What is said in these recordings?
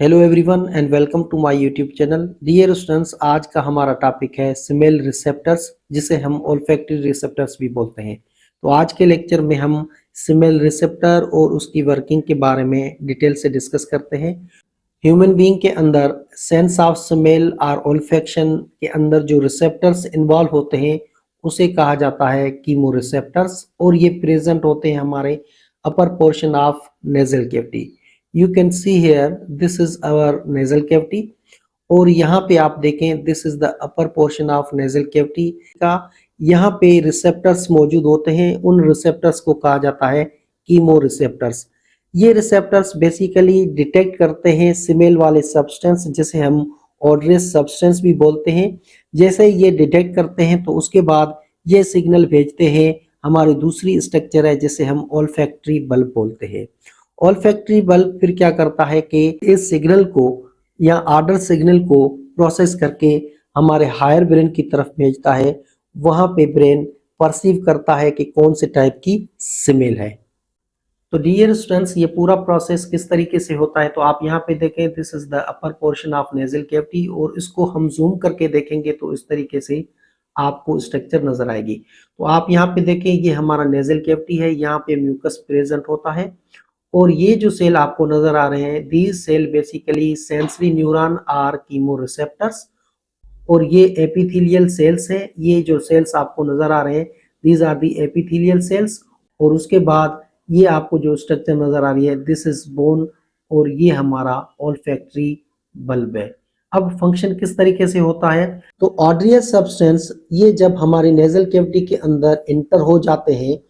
Hello everyone and welcome to my YouTube channel. Dear students, आज का हमारा topic है स्मेल रिसेप्टर्स, जिसे हम ओल्फैक्टरी रिसेप्टर्स भी बोलते हैं। तो आज के लेक्चर में हम स्मेल रिसेप्टर और उसकी वर्किंग के बारे में डिटेल से डिस्कस करते हैं। ह्यूमन बीइंग के अंदर सेंस ऑफ स्मेल और ओल्फैक्शन के अंदर जो रिसेप्टर्स इन्वॉल्व होते हैं उसे कहा जाता है कीमो रिसेप्टर्स, और ये प्रेजेंट होते हैं हमारे upper portion of nasal cavity. You can see here this is our nasal cavity, और यहाँ पे आप देखें this is the upper portion of nasal cavity का। यहाँ पे रिसेप्टर्स मौजूद होते हैं, उन रिसेप्टर्स को कहा जाता है कीमो रिसेप्टर्स। ये रिसेप्टर्स बेसिकली डिटेक्ट करते हैं स्मेल वाले सब्सटेंस, जिसे हम ऑडरस सब्सटेंस भी बोलते हैं। जैसे ये डिटेक्ट करते हैं तो उसके बाद ये सिग्नल भेजते हैं हमारी दूसरी स्ट्रक्चर है जिसे हम ओल्फैक्टरी बल्ब बोलते हैं। ओल्फैक्टरी बल्ब फिर क्या करता है कि इस सिग्नल को या ऑर्डर सिग्नल को प्रोसेस करके हमारे हायर ब्रेन की तरफ भेजता है। वहां पे ब्रेन परसीव करता है कि कौन से टाइप की स्मेल है। तो डियर स्टूडेंट्स, ये पूरा प्रोसेस किस तरीके से होता है तो आप यहाँ पे देखें this is the upper portion of nasal cavity, और इसको हम जूम करके देखेंगे तो इस तरीके से आपको स्ट्रक्चर नजर आएगी। तो आप यहाँ पे देखें ये हमारा नेजल कैविटी है, यहाँ पे म्यूकस प्रेजेंट होता है, और ये जो सेल आपको नजर आ रहे हैं these cell basically sensory neuron are chemo receptors, और ये एपिथेलियल सेल्स हैं। ये जो सेल्स आपको नजर आ रहे हैं these are the epithelial cells, और उसके बाद ये आपको जो स्ट्रक्चर नजर आ रही है दिस इज बोन, और ये हमारा ओल्फैक्टरी बल्ब है। अब फंक्शन किस तरीके से होता है तो ऑड्रियस सब्सटेंस ये जब हमारे नेजल कैविटी के अंदर इंटर हो जाते हैं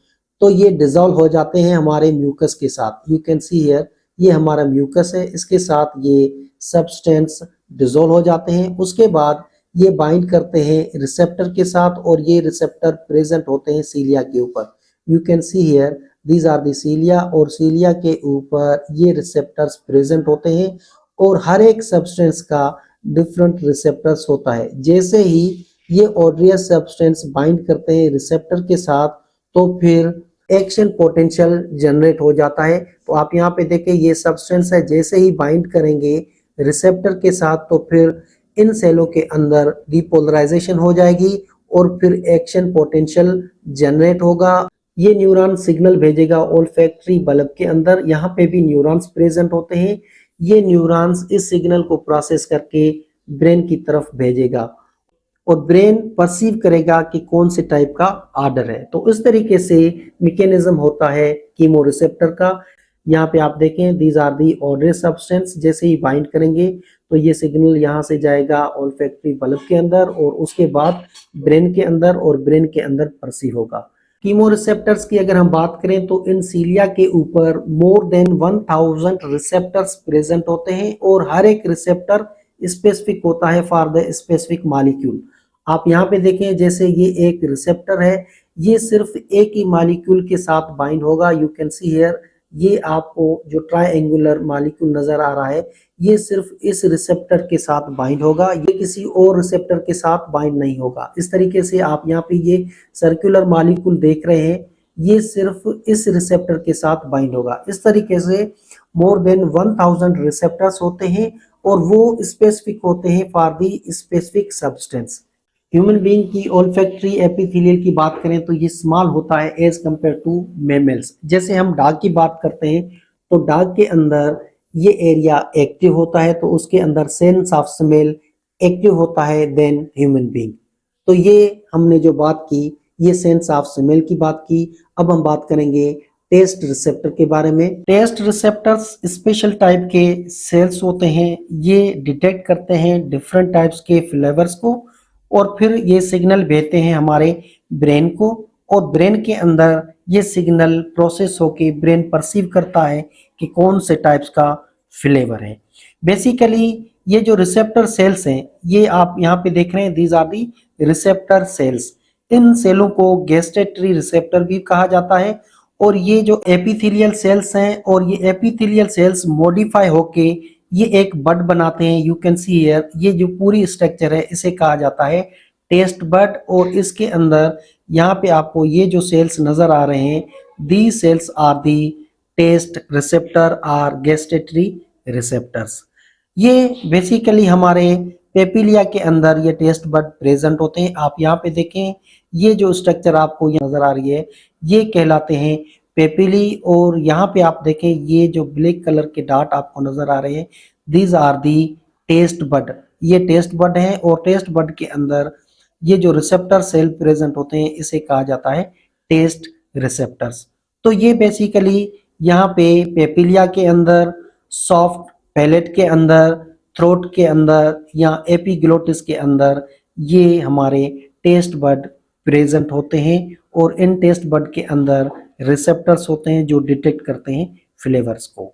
तो ये डिजोल्व हो जाते हैं हमारे म्यूकस के साथ। यू कैन सी हियर ये हमारा म्यूकस है, इसके साथ ये सब्सटेंस डिजोल्व हो जाते हैं। उसके बाद ये बाइंड करते हैं रिसेप्टर के साथ, और ये रिसेप्टर प्रेजेंट होते हैं सीलिया के ऊपर। You can see here these are the cilia, और सीलिया के ऊपर ये रिसेप्टर्स प्रेजेंट होते हैं, और हर एक सब्सटेंस का डिफरेंट रिसेप्टर्स होता है। जैसे ही ये ऑड्रियस सब्सटेंस बाइंड करते हैं रिसेप्टर के साथ तो फिर एक्शन पोटेंशियल जनरेट हो जाता है। तो आप यहाँ पे देखें ये सब्सटेंस है, जैसे ही बाइंड करेंगे रिसेप्टर के साथ तो फिर इन सेलों के अंदर डिपोलराइजेशन हो जाएगी, और फिर एक्शन पोटेंशियल जनरेट होगा। ये न्यूरॉन सिग्नल भेजेगा ओल्फैक्टरी बल्ब के अंदर। यहाँ पे भी न्यूरॉन्स प्रेजेंट होते हैं। ये न्यूरॉन्स इस सिग्नल को प्रोसेस करके ब्रेन की तरफ भेजेगा, और ब्रेन परसीव करेगा कि कौन से टाइप का ऑर्डर है। तो इस तरीके से मैकेनिज्म होता है कीमो रिसेप्टर का। यहाँ पे आप देखें these are the odour substance, जैसे ही बाइंड करेंगे तो ये सिग्नल यहाँ से जाएगा ओल्फैक्टरी बल्ब के अंदर, और उसके बाद ब्रेन के अंदर, और ब्रेन के अंदर परसीव होगा। कीमो रिसेप्टर्स की अगर हम बात करें तो इन सीलिया के ऊपर मोर देन 1000 रिसेप्टर्स प्रेजेंट होते हैं, और हर एक रिसेप्टर स्पेसिफिक होता है फॉर द स्पेसिफिक मॉलिक्यूल। आप यहाँ पे देखें जैसे ये एक रिसेप्टर है, ये सिर्फ एक ही मॉलिक्यूल के साथ बाइंड होगा। यू कैन सी हियर ये आपको जो ट्रायंगुलर मॉलिक्यूल नजर आ रहा है ये सिर्फ इस रिसेप्टर के साथ बाइंड होगा, ये किसी और रिसेप्टर के साथ बाइंड नहीं होगा। इस तरीके से आप यहाँ पे ये सर्कुलर मॉलिक्यूल देख रहे हैं, ये सिर्फ इस रिसेप्टर के साथ बाइंड होगा। इस तरीके से मोर देन 1000 रिसेप्टर्स होते हैं, और वो स्पेसिफिक होते हैं for the specific substance. Human being की ओल्फैक्टरी एपिथेलियल की बात करें तो ये स्मॉल होता है एज कंपेयर टू मैमल्स। जैसे हम डॉग की बात करते हैं तो डॉग के अंदर ये एरिया एक्टिव होता है, तो उसके अंदर सेंस ऑफ स्मेल एक्टिव होता है देन ह्यूमन बीइंग। तो ये हमने जो बात की ये सेंस ऑफ स्मेल की बात की। अब हम बात करेंगे टेस्ट रिसेप्टर के बारे में। टेस्ट रिसेप्टर्स स्पेशल टाइप के सेल्स होते हैं, ये डिटेक्ट करते हैं डिफरेंट टाइप्स के फ्लेवर्स को, और फिर ये सिग्नल भेजते हैं हमारे ब्रेन को, और ब्रेन के अंदर ये सिग्नल प्रोसेस होके ब्रेन परसीव करता है कि कौन से टाइप्स का फ्लेवर है। बेसिकली ये जो रिसेप्टर सेल्स हैं ये आप यहाँ पे देख रहे हैं these are the receptor cells. इन सेलों को गैस्ट्रेटरी रिसेप्टर भी कहा जाता है, और ये जो एपिथेलियल सेल्स हैं और ये एपिथेलियल सेल्स मॉडिफाई होके ये एक बड बनाते हैं। यू कैन सी हियर ये जो पूरी स्ट्रक्चर है इसे कहा जाता है टेस्ट बड, और इसके अंदर यहाँ पे आपको ये जो सेल्स नजर आ रहे हैं the cells are the taste receptor or gustatory receptors. ये बेसिकली हमारे पेपिलिया के अंदर ये टेस्ट बड प्रेजेंट होते हैं। आप यहाँ पे देखें, ये जो स्ट्रक्चर आपको यहाँ नजर आ रही है ये कहलाते हैं पेपिली। और यहाँ पे आप देखें ये जो ब्लैक कलर के डॉट आपको नजर आ रहे हैं, these are the taste bud. ये टेस्ट बड है और टेस्ट बड के अंदर ये जो रिसेप्टर सेल प्रेजेंट होते हैं इसे कहा जाता है टेस्ट रिसेप्टर्स। तो ये बेसिकली यहाँ पे पेपिलिया के अंदर, सॉफ्ट पैलेट के अंदर, थ्रोट के अंदर या एपिग्लोटिस के अंदर ये हमारे टेस्ट बड प्रेजेंट होते हैं। और इन टेस्ट बड के अंदर रिसेप्टर्स होते हैं जो डिटेक्ट करते हैं फ्लेवर्स को।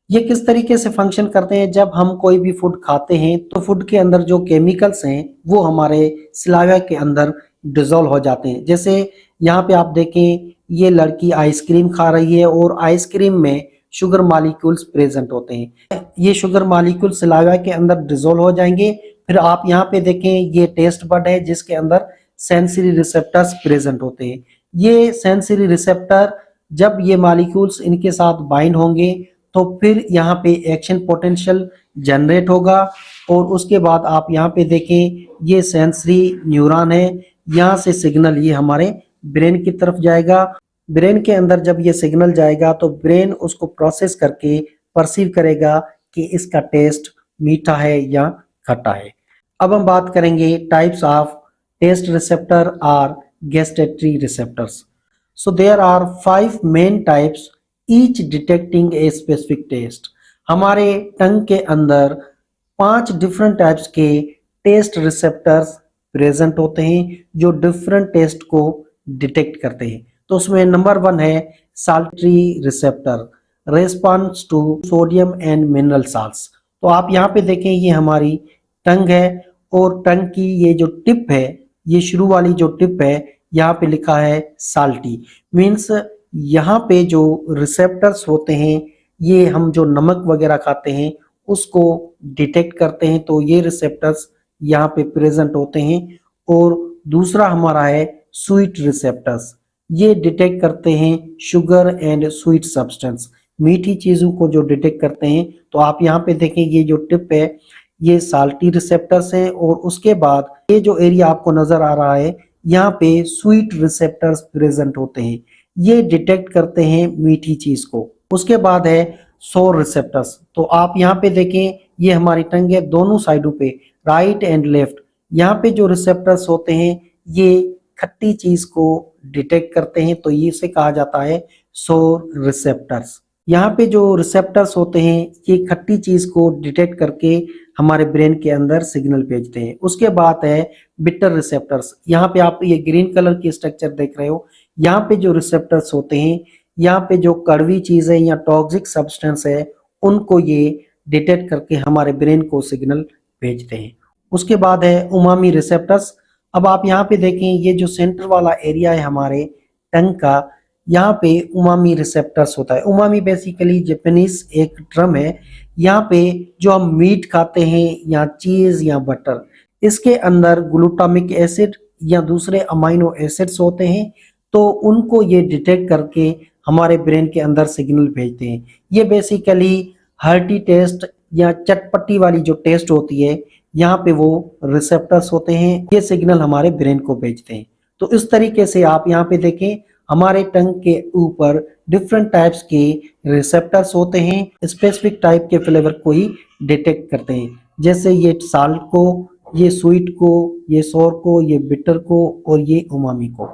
ये किस तरीके से फंक्शन करते हैं, जब हम कोई भी फूड खाते हैं तो फूड के अंदर जो केमिकल्स हैं वो हमारे सलाइवा के अंदर डिजोल्व हो जाते हैं। जैसे यहाँ पे आप देखें ये लड़की आइसक्रीम खा रही है और आइसक्रीम में शुगर मॉलिक्यूल्स प्रेजेंट होते हैं। ये शुगर मॉलिक्यूल सलाइवा के अंदर डिजोल्व हो जाएंगे। फिर आप यहाँ पे देखें ये टेस्ट बड है जिसके अंदर सेंसरी रिसेप्टर्स प्रेजेंट होते हैं। ये सेंसरी रिसेप्टर जब ये मॉलिक्यूल्स इनके साथ बाइंड होंगे तो फिर यहाँ पे एक्शन पोटेंशियल जनरेट होगा। और उसके बाद आप यहाँ पे देखें ये सेंसरी न्यूरॉन है, यहाँ से सिग्नल ये हमारे ब्रेन की तरफ जाएगा। ब्रेन के अंदर जब ये सिग्नल जाएगा तो ब्रेन उसको प्रोसेस करके परसीव करेगा कि इसका टेस्ट मीठा है या खट्टा है। अब हम बात करेंगे टाइप्स ऑफ टेस्ट रिसेप्टर और gustatory receptors. So there are 5 main types each detecting a specific taste. हमारे टंग के अंदर 5 डिफरेंट टाइप्स के टेस्ट रिसेप्टर्स प्रेजेंट होते हैं जो डिफरेंट टेस्ट को डिटेक्ट करते हैं। तो उसमें नंबर 1 है salty receptor, response to sodium and mineral salts. तो आप यहाँ पे देखें ये हमारी टंग है और टंग की ये जो टिप है, ये शुरू वाली जो टिप है यहाँ पे लिखा है साल्टी, मीन्स यहाँ पे जो रिसेप्टर्स होते हैं ये हम जो नमक वगैरह खाते हैं उसको डिटेक्ट करते हैं। तो ये रिसेप्टर्स यहाँ पे प्रेजेंट होते हैं। और दूसरा हमारा है स्वीट रिसेप्टर्स, ये डिटेक्ट करते हैं शुगर एंड स्वीट सब्सटेंस, मीठी चीजों को जो डिटेक्ट करते हैं। तो आप यहाँ पे देखें ये जो टिप है ये साल्टी रिसेप्टर्स हैं। और उसके बाद ये जो एरिया आपको नजर आ रहा है यहाँ पे स्वीट रिसेप्टर्स प्रेजेंट होते हैं, ये डिटेक्ट करते हैं मीठी चीज को। उसके बाद है सोर रिसेप्टर्स। तो आप यहाँ पे देखें ये हमारी टंग है, दोनों साइडों पे राइट एंड लेफ्ट, यहाँ पे जो रिसेप्टर्स होते हैं ये खट्टी चीज को डिटेक्ट करते हैं। तो ये इसे कहा जाता है सोर रिसेप्टर्स। यहाँ पे जो रिसेप्टर्स होते हैं ये खट्टी चीज को डिटेक्ट करके हमारे ब्रेन के अंदर सिग्नल भेजते हैं। उसके बाद है बिटर रिसेप्टर्स। यहाँ पे आप ये ग्रीन कलर की स्ट्रक्चर देख रहे हो, यहाँ पे जो रिसेप्टर्स होते हैं यहाँ पे जो कड़वी चीज है या टॉक्सिक सब्सटेंस है उनको ये डिटेक्ट करके हमारे ब्रेन को सिग्नल भेजते हैं। उसके बाद है उमामी रिसेप्टर्स। अब आप यहाँ पे देखें ये जो सेंटर वाला एरिया है हमारे टंग का, यहाँ पे उमामी रिसेप्टर्स होता है। उमामी बेसिकली जापानीज एक टर्म है। यहाँ पे जो हम मीट खाते हैं या चीज या बटर, इसके अंदर ग्लूटामिक एसिड या दूसरे अमाइनो एसिड्स होते हैं। तो उनको ये डिटेक्ट करके हमारे ब्रेन के अंदर सिग्नल भेजते हैं। ये बेसिकली हर्टी टेस्ट या चटपटी वाली जो टेस्ट होती है यहाँ पे वो रिसेप्टर्स होते हैं, ये सिग्नल हमारे ब्रेन को भेजते हैं। तो इस तरीके से आप यहाँ पे देखें हमारे टंग के ऊपर डिफरेंट टाइप्स के रिसेप्टर्स होते हैं, स्पेसिफिक टाइप के फ्लेवर को ही डिटेक्ट करते हैं। जैसे ये साल्ट को, ये स्वीट को, ये सोर को, ये बिटर को और ये उमामी को।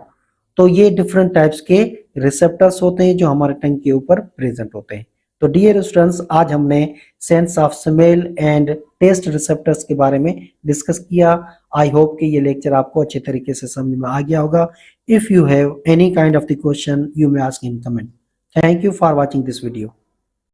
तो ये डिफरेंट टाइप्स के रिसेप्टर्स होते हैं जो हमारे टंग के ऊपर प्रेजेंट होते हैं। तो डियर स्टूडेंट्स, आज हमने sense of smell and taste receptors के बारे में डिस्कस किया। आई होप कि ये लेक्चर आपको अच्छे तरीके से समझ में आ गया होगा। If you have any kind of the question, you may ask in comment. Thank you for watching this video.